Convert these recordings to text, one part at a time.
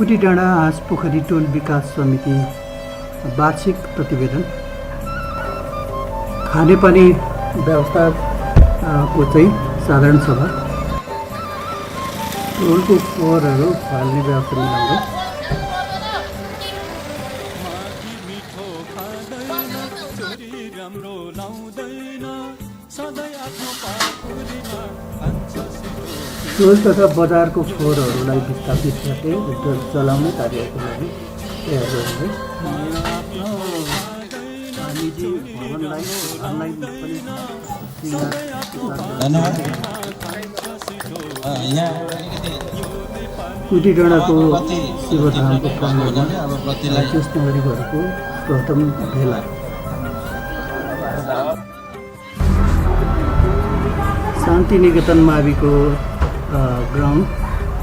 कुटीडाँडा हाँसपोखरी टोल विकास समिति वार्षिक प्रतिवेदन खानेपानी व्यवस्थाको चाहिँ साधारण सभा टोलको फोहोरहरू फाल्ने व्यवस्था मिलाउँदै टोल तथा बजारको फोहोरहरूलाई विस्थापित गर्दै चलाउने कार्यको लागि तयार गरिँदै कुटीडाँडाको शिवधामको प्राङ्गणमा त्यस नागरिकहरूको प्रथम भेला शान्ति निकेतन माविको ग्राउन्ड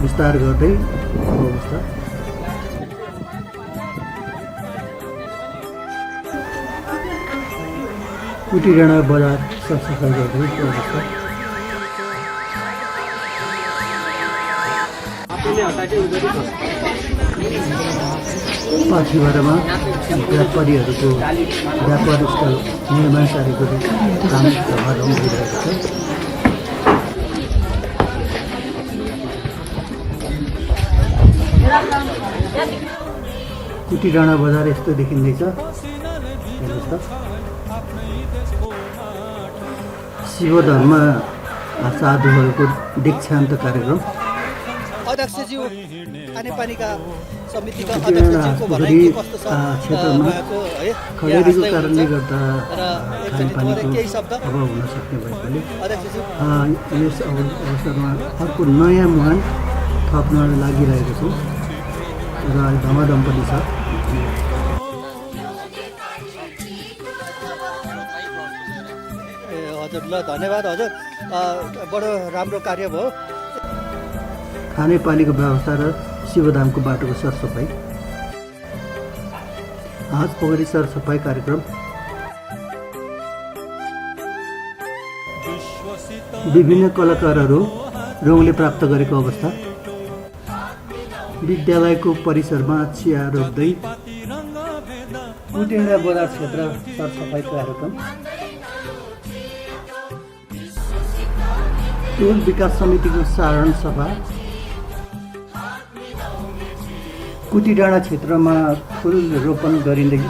विस्तार गर्दै अवस्था कुटीडाँडा बजार सरसफाइ गर्दै अवस्था पाथिभरामा व्यापारीहरूको व्यापार स्थल निर्माण कार्यको काम धमाधम भइरहेको छ। कुटीडाँडा बजार यस्तो देखिँदैछ। हेर्नुहोस् त शिवधर्म साधुहरूको दीक्षान्त कार्यक्रम अध्यक्षज्यू खानेपानीका समितिका अध्यक्षज्यूको भनाइ के कस्तो छ क्षेत्रमा खडेरीको कारणले गर्दा खानेपानीको अभाव हुन सक्ने भएकोले यस अवसरमा अर्को नयाँ मुहान थप्न लागिरहेको छु र धमाधम पनि छ। हजुर ल धन्यवाद हजुर, बडो राम्रो कार्य भयो। खानेपानीको व्यवस्था र शिवधामको बाटोको सरसफाइ हाँसपोखरी सरसफाइ कार्यक्रम विभिन्न कलाकारहरू रौँले प्राप्त गरेको अवस्था विद्यालयको परिसरमा चिया रोप्दै कुटीडाँडा बजार क्षेत्र सरसफाइ कार्यक्रम टोल विकास समितिको साधारण सभा कुटीडाँडा क्षेत्रमा फुल रोपन गरिँदै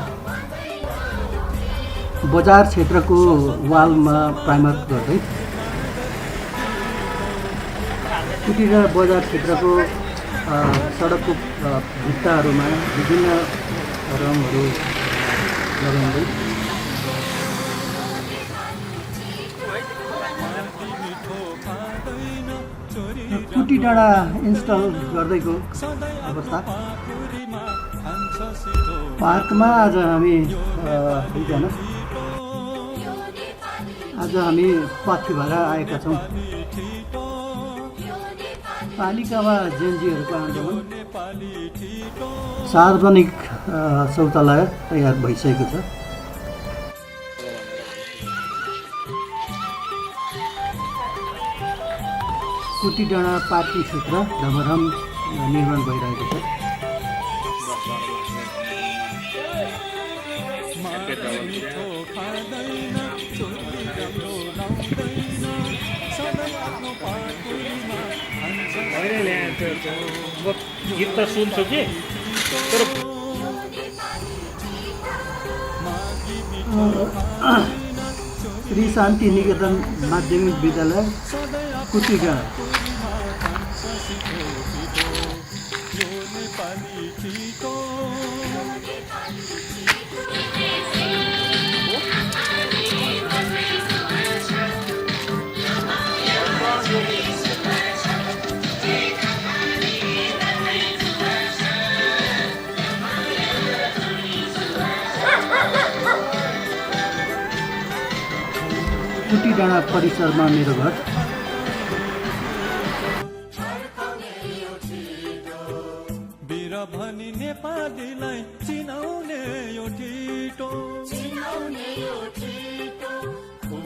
बजार क्षेत्रको वालमा प्राइमर गर्दै कुटीडाँडा बजार क्षेत्रको सडकको भित्ताहरूमा विभिन्न रङहरू लगाउँदै कुटीडाँडा इन्स्टल गर्दैको अवस्था पार्कमा आज हामी दुईजना पाथिभरा आएका छौँ। पालिकामा जेएनजीहरूको आन्दोलन सार्वजनिक शौचालय तयार भइसकेको छ। कुटीडाँडा पार्किङ क्षेत्र धमाधम निर्माण भइरहेको छ। गीत त सुन्छु कि तर श्री शान्ति निकेतन माध्यमिक विद्यालय कुटीडाँडा कुटीडाँडा परिसरमा मेरो घर भनी नेपालीलाई चिनाउने यो